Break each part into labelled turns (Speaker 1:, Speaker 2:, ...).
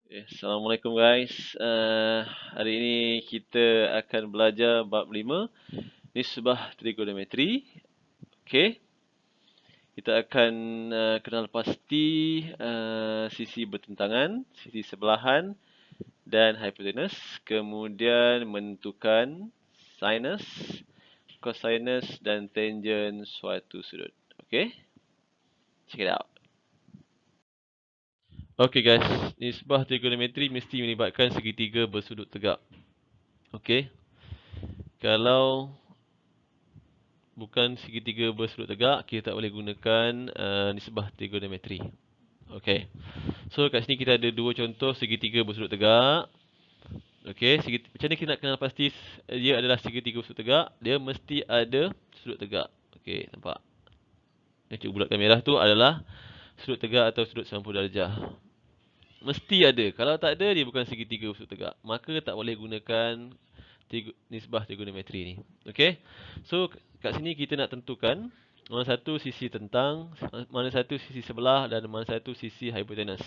Speaker 1: Assalamualaikum guys. Hari ini kita akan belajar bab 5, nisbah trigonometri. Okey. Kita akan kenal pasti sisi bertentangan, sisi sebelahan dan hipotenus. Kemudian menentukan sinus, cosinus dan tangent suatu sudut. Okey. Check it out. Okey guys, nisbah trigonometri mesti melibatkan segitiga bersudut tegak. Okey. Kalau bukan segitiga bersudut tegak, kita tak boleh gunakan nisbah trigonometri. Okey. So kat sini kita ada dua contoh segitiga bersudut tegak. Okey, macam ni kita nak kenal pasti dia adalah segitiga bersudut tegak, dia mesti ada sudut tegak. Okey, nampak? Yang cuk bulatkan merah tu adalah sudut tegak atau sudut 90 darjah. Mesti ada. Kalau tak ada, dia bukan segitiga bersudut tegak. Maka tak boleh gunakan nisbah trigonometri ni. Okey. So kat sini kita nak tentukan mana satu sisi tentang, mana satu sisi sebelah dan mana satu sisi hipotenus.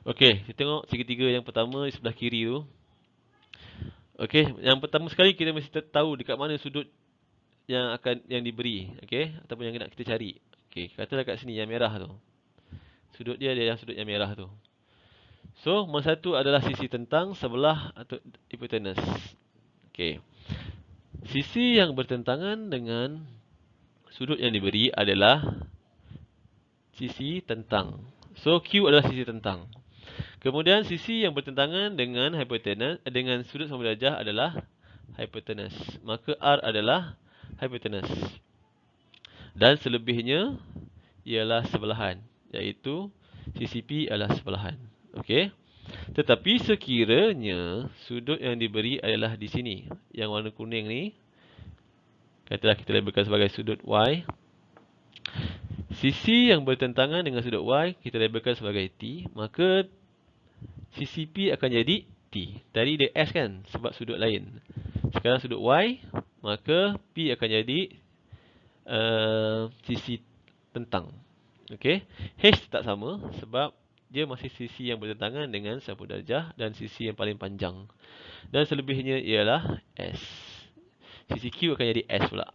Speaker 1: Okey, kita tengok segitiga yang pertama di sebelah kiri tu. Okey, yang pertama sekali kita mesti tahu dekat mana sudut yang diberi, okey, ataupun yang nak kita cari. Okey, katalah kat sini yang merah tu. Sudut dia yang sudut yang merah tu. So, mana satu adalah sisi tentang, sebelah atau hipotenus. Okey. Sisi yang bertentangan dengan sudut yang diberi adalah sisi tentang. So, Q adalah sisi tentang. Kemudian, sisi yang bertentangan dengan hipotenus, dengan sudut 90 darjah adalah hipotenus. Maka R adalah hipotenus. Dan selebihnya ialah sebelahan, iaitu sisi P adalah sebelahan. Okey. Tetapi sekiranya sudut yang diberi adalah di sini, yang warna kuning ni, katalah kita labelkan sebagai sudut Y. Sisi yang bertentangan dengan sudut Y kita labelkan sebagai T, maka sisi P akan jadi T. Tadi dia S kan, sebab sudut lain. Sekarang sudut Y, maka P akan jadi sisi tentang. Okey. H tak sama sebab dia masih sisi yang bertentangan dengan 90 darjah dan sisi yang paling panjang. Dan selebihnya ialah S. Sisi Q akan jadi S pula.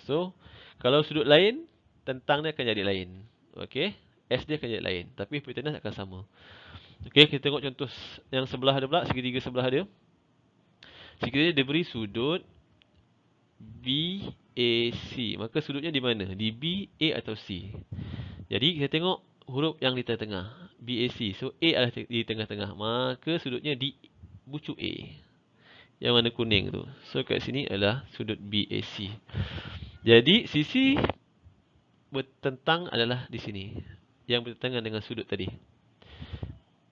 Speaker 1: So, kalau sudut lain, tentang dia akan jadi lain. Okey. S dia akan jadi lain. Tapi hipotenus akan sama. Okey, kita tengok contoh yang sebelah dia pula, segitiga sebelah dia. Segitiga dia diberi sudut BAC. Maka sudutnya di mana? Di B, A atau C. Jadi kita tengok huruf yang di tengah-tengah, BAC. So A adalah di tengah-tengah. Maka sudutnya di bucu A, yang warna kuning tu. So kat sini adalah sudut BAC. Jadi sisi bertentang adalah di sini, yang bertentangan dengan sudut tadi.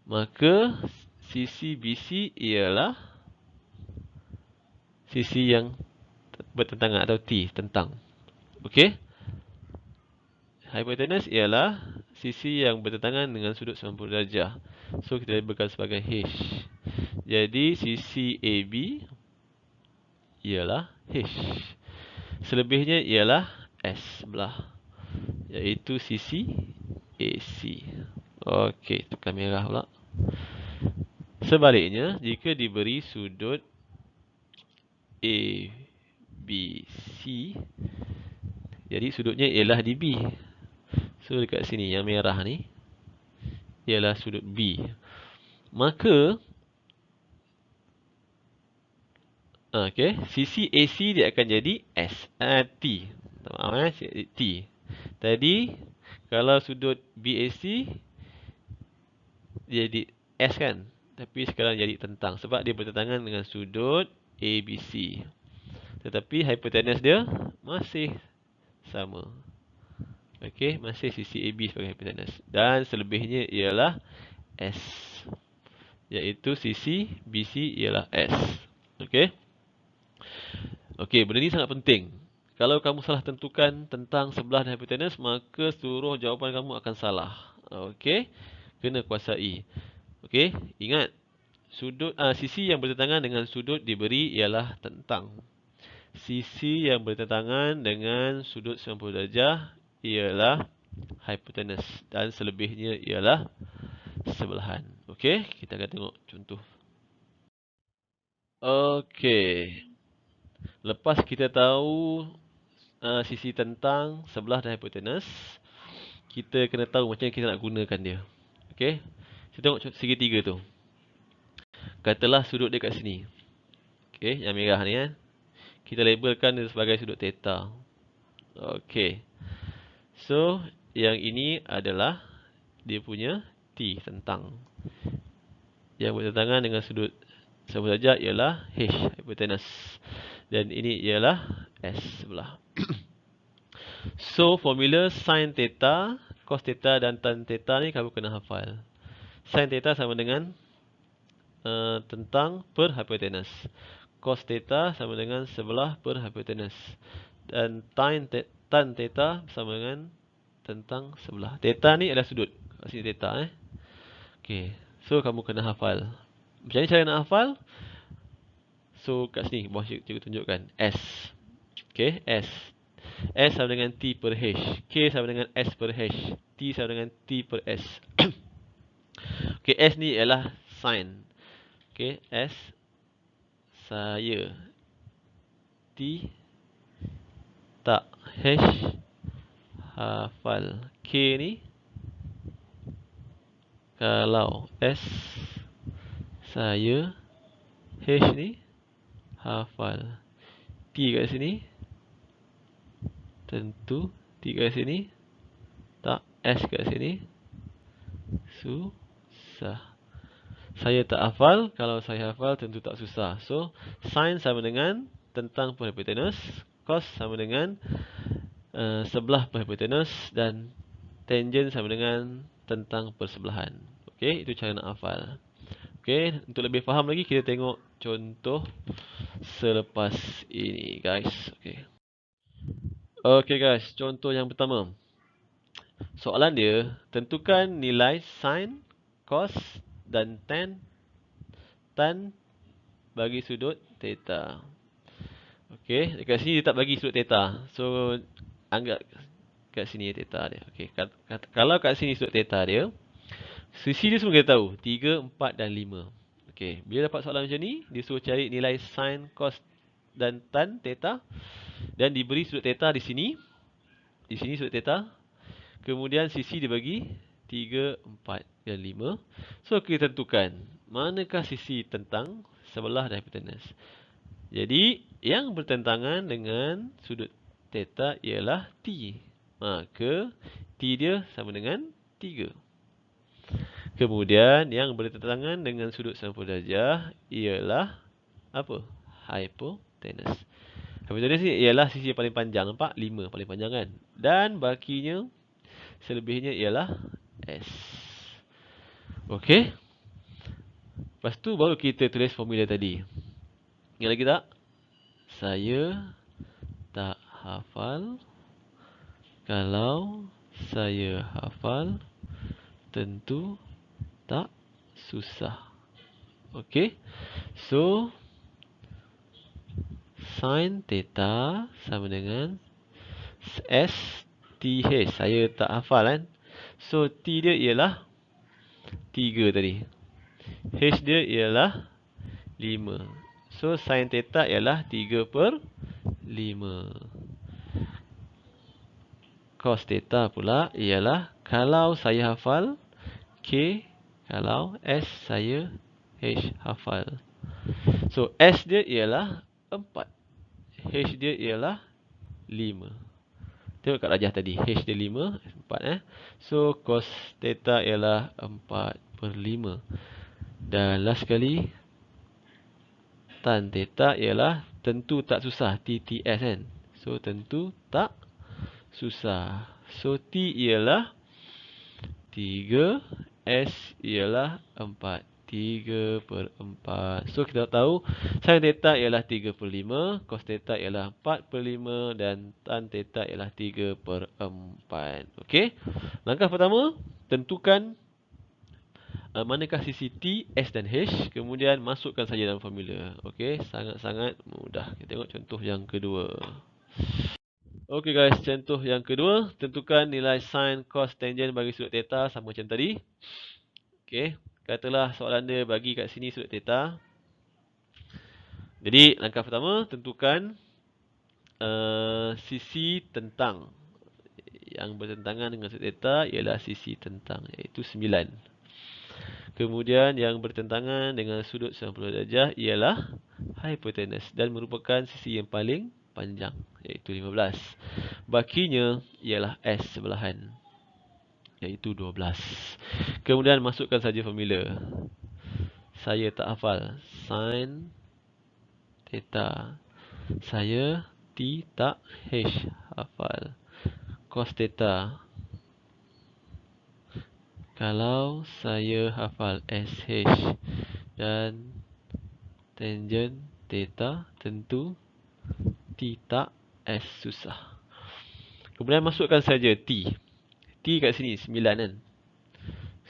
Speaker 1: Maka sisi BC ialah sisi yang bertentangan atau T, tentang. Okey. Hipotenus ialah sisi yang bertentangan dengan sudut 90 darjah. So kita labelkan sebagai H. Jadi sisi AB ialah H. Selebihnya ialah S sebelah, iaitu sisi AC. Okey, tekan merah pula. Sebaliknya, jika diberi sudut ABC, jadi sudutnya ialah di B. So dekat sini yang merah ni ialah sudut B. Maka okey, sisi AC dia akan jadi S, T. Maaf T. Tadi kalau sudut BAC dia jadi S kan, tapi sekarang jadi tentang sebab dia bertentangan dengan sudut ABC. Tetapi hipotenus dia masih sama. Okey, masih sisi AB sebagai hipotenus. Dan selebihnya ialah S, iaitu sisi BC ialah S. Okey. Okey, benda ni sangat penting. Kalau kamu salah tentukan tentang sebelah dan hipotenus, maka seluruh jawapan kamu akan salah. Okey, kena kuasai. Okey, ingat sudut sisi yang bertentangan dengan sudut diberi ialah tentang. Sisi yang bertentangan dengan sudut 90 darjah ialah hipotenus dan selebihnya ialah sebelahan. Okey, kita akan tengok contoh. Okey. Lepas kita tahu sisi tentang, sebelah dan hipotenus, kita kena tahu macam mana kita nak gunakan dia. Okey. Kita tengok segitiga tu. Katalah sudut dia kat sini. Okey, yang merah ni kan. Kita labelkan dia sebagai sudut theta. Okey. So, yang ini adalah dia punya T, tentang. Yang bertentangan dengan sudut sama saja ialah H, hipotenus. Dan ini ialah S sebelah. So, formula sin theta, cos theta dan tan theta ni kamu kena hafal. Sin theta sama dengan tentang per hipotenus. Cos theta sama dengan sebelah per hipotenus. Dan tan theta sama dengan tentang sebelah. Theta ni adalah sudut. Kat sini theta Okey. So kamu kena hafal. Macam ni cara nak hafal? So kat sini bawah cikgu tunjukkan S. Okey, S. S sama dengan T per H. K sama dengan S per H. T sama dengan T per S. Okey, S ni ialah sin. Okey, S saya. T tak. H hafal. K ni kalau. S saya. H ni hafal. T kat sini tentu. T kat sini tak. S kat sini susah. Saya tak hafal. Kalau saya hafal tentu tak susah. So sin sama dengan tentang per hipotenus. Cos sama dengan sebelah per hipotenus. Dan tangent sama dengan tentang persebelahan. Okey, itu cara nak hafal. Okey, untuk lebih faham lagi kita tengok contoh selepas ini guys. Okey. Okey guys, contoh yang pertama. Soalan dia, tentukan nilai sin, cos dan tan bagi sudut theta. Okey, dekat sini dia tak bagi sudut theta. So anggap kat sini theta dia. Okey, kalau kat sini sudut theta dia, sisi dia semua kita tahu, 3, 4 dan 5. Okey, bila dapat soalan macam ni, dia suruh cari nilai sin, cos dan tan theta dan diberi sudut theta di sini. Di sini sudut theta. Kemudian sisi dibagi 3, 4 dan 5. So kita tentukan manakah sisi tentang, sebelah dan hipotenus. Jadi yang bertentangan dengan sudut theta ialah T. Maka T dia sama dengan 3. Kemudian yang bertentangan dengan sudut sampul darjah ialah apa? Hipotenus. Hipotenus ni ialah sisi yang paling panjang. Nampak? 5 paling panjang kan? Dan bakinya selebihnya ialah S. Okey. Lepas tu baru kita tulis formula tadi. Ingat lagi tak? Saya tak hafal. Kalau saya hafal, tentu tak susah. Okey. So, sin theta sama dengan S TH. Saya tak hafal kan. So T dia ialah 3 tadi. H dia ialah 5. So sin theta ialah 3 per 5. Cos theta pula ialah, kalau saya hafal K, kalau S saya H hafal. So S dia ialah 4. H dia ialah 5. Tengok kat rajah tadi. H dia 5, 4 So cos theta ialah 4 per 5. Dan last sekali, tan theta ialah, tentu tak susah, TTS kan. So tentu tak susah. So T ialah 3, S ialah 4. 3 per 4. So kita tahu sin theta ialah 3 per 5, cos theta ialah 4 per 5 dan tan theta ialah 3 per 4. Okey. Langkah pertama, tentukan manakah sisi T, S dan H, kemudian masukkan saja dalam formula. Okey, sangat-sangat mudah. Kita tengok contoh yang kedua. Okey guys, contoh yang kedua, tentukan nilai sin, cos, tangent bagi sudut theta sama macam tadi. Okey. Katalah soalan dia bagi kat sini sudut theta. Jadi langkah pertama tentukan sisi tentang. Yang bertentangan dengan sudut theta ialah sisi tentang, iaitu 9. Kemudian yang bertentangan dengan sudut 90 darjah ialah hypotenuse dan merupakan sisi yang paling panjang, iaitu 15. Bakinya ialah S sebelahan, iaitu 12. Kemudian masukkan saja formula. Saya tak hafal. Sin theta. Saya T tak H hafal. Cos theta. Kalau saya hafal SH. Dan tangent theta tentu T tak S susah. Kemudian masukkan saja T. T kat sini 9 kan.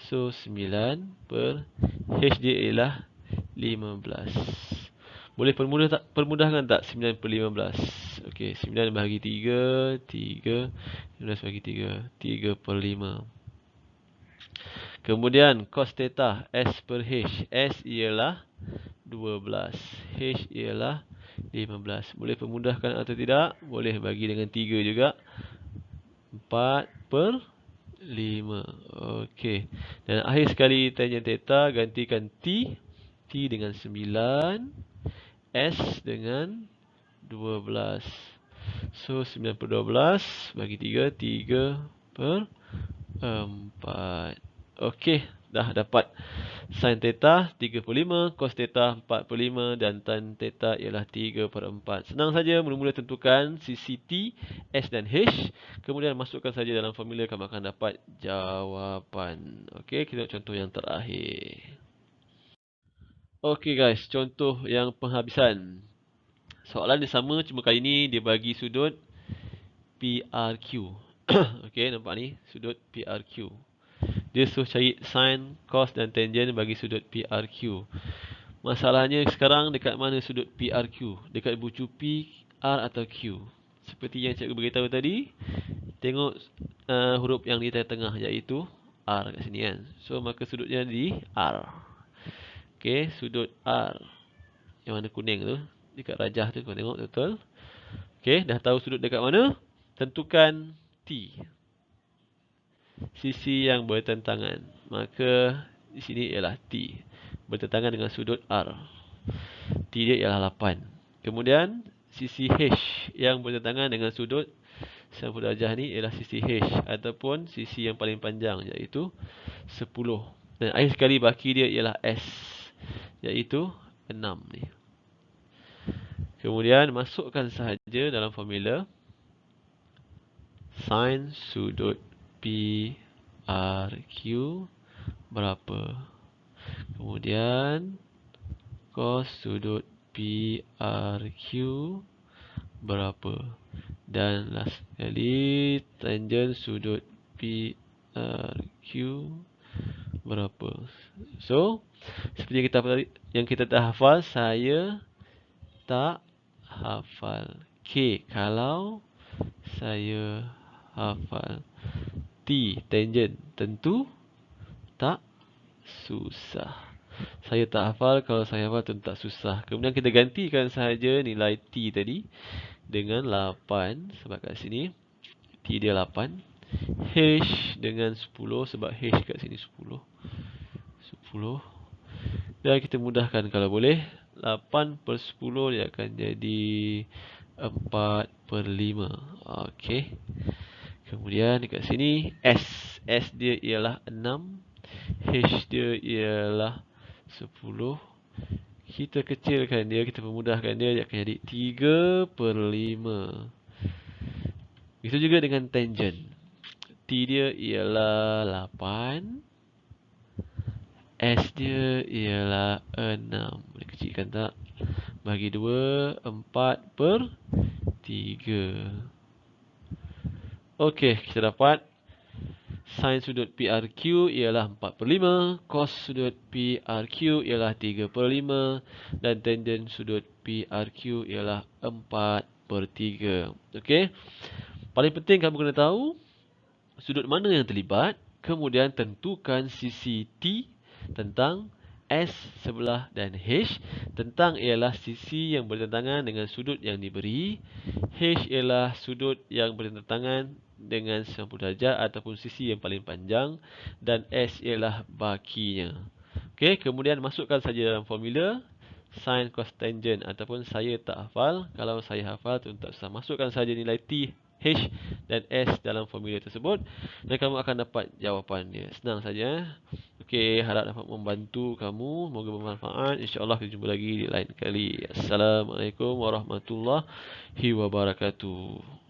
Speaker 1: So 9 per H dia ialah 15. Boleh permudahkan tak 9 per 15? Okey, 9 bahagi 3, 3, 15 bahagi 3, 3 per 5. Kemudian cos theta S per H. S ialah 12, H ialah 15. Boleh permudahkan atau tidak? Boleh, bagi dengan 3 juga. 4 per 5. Okey. Dan akhir sekali tangent theta gantikan T. T dengan 9. S dengan 12. So 9 per 12 bagi 3, 3 per 4. Okey, dah dapat sin theta 3 per 5, cos theta 4 per 5 dan tan theta ialah 3 per 4. Senang saja, mula-mula tentukan sisi T, S dan H. Kemudian masukkan saja dalam formula, kamu akan dapat jawapan. Okey, kita tengok contoh yang terakhir. Okey guys, contoh yang penghabisan. Soalan dia sama, cuma kali ni dia bagi sudut PRQ. Okey, nampak ni sudut PRQ. Dia suruh cari sin, cos dan tangent bagi sudut PRQ. Masalahnya sekarang dekat mana sudut PRQ? Dekat bucu P, R atau Q? Seperti yang cikgu beritahu tadi, tengok huruf yang di tengah iaitu R kat sini kan. So maka sudutnya di R. Okey, sudut R yang warna kuning tu, dekat rajah tu kau tengok betul. Okey, dah tahu sudut dekat mana? Tentukan T. Sisi yang bertentangan. Maka di sini ialah T. Bertentangan dengan sudut R. T dia ialah 8. Kemudian sisi H yang bertentangan dengan sudut 90 darjah ni ialah sisi H ataupun sisi yang paling panjang iaitu 10. Dan akhir sekali baki dia ialah S iaitu 6 ni. Kemudian masukkan sahaja dalam formula sin sudut PRQ berapa. Kemudian cos sudut PRQ berapa. Dan last sekali tangent sudut PRQ berapa. So, seperti yang kita dah hafal, saya tak hafal K kalau saya hafal T, tangent, tentu tak susah. Saya tak hafal, kalau saya hafal tentu tak susah. Kemudian kita gantikan sahaja nilai T tadi dengan 8 sebab kat sini T dia 8. H dengan 10 sebab H kat sini 10. 10. Dan kita mudahkan kalau boleh. 8 per 10 dia akan jadi 4 per 5. Okey. Kemudian dekat sini S. S dia ialah 6. H dia ialah 10. Kita kecilkan dia, kita pemudahkan dia akan jadi 3 per 5. Begitu juga dengan tangent. T dia ialah 8. S dia ialah 6. Boleh kecilkan tak? Bagi 2, 4 per 3. Okey, kita dapat sin sudut PRQ ialah 4 per 5. Cos sudut PRQ ialah 3 per 5. Dan tangent sudut PRQ ialah 4 per 3. Okey. Paling penting kamu kena tahu sudut mana yang terlibat. Kemudian tentukan sisi T tentang S sebelah dan H. Tentang ialah sisi yang bertentangan dengan sudut yang diberi. H ialah sudut yang bertentangan dengan 90 darjah ataupun sisi yang paling panjang. Dan S ialah bakinya. Okey, kemudian masukkan saja dalam formula sin, cos, tangent ataupun saya tak hafal. Kalau saya hafal, tuan tak usah masukkan saja nilai T, H dan S dalam formula tersebut dan kamu akan dapat jawapannya. Senang saja. Okey, harap dapat membantu kamu. Moga bermanfaat. InsyaAllah kita jumpa lagi di lain kali. Assalamualaikum warahmatullahi wabarakatuh.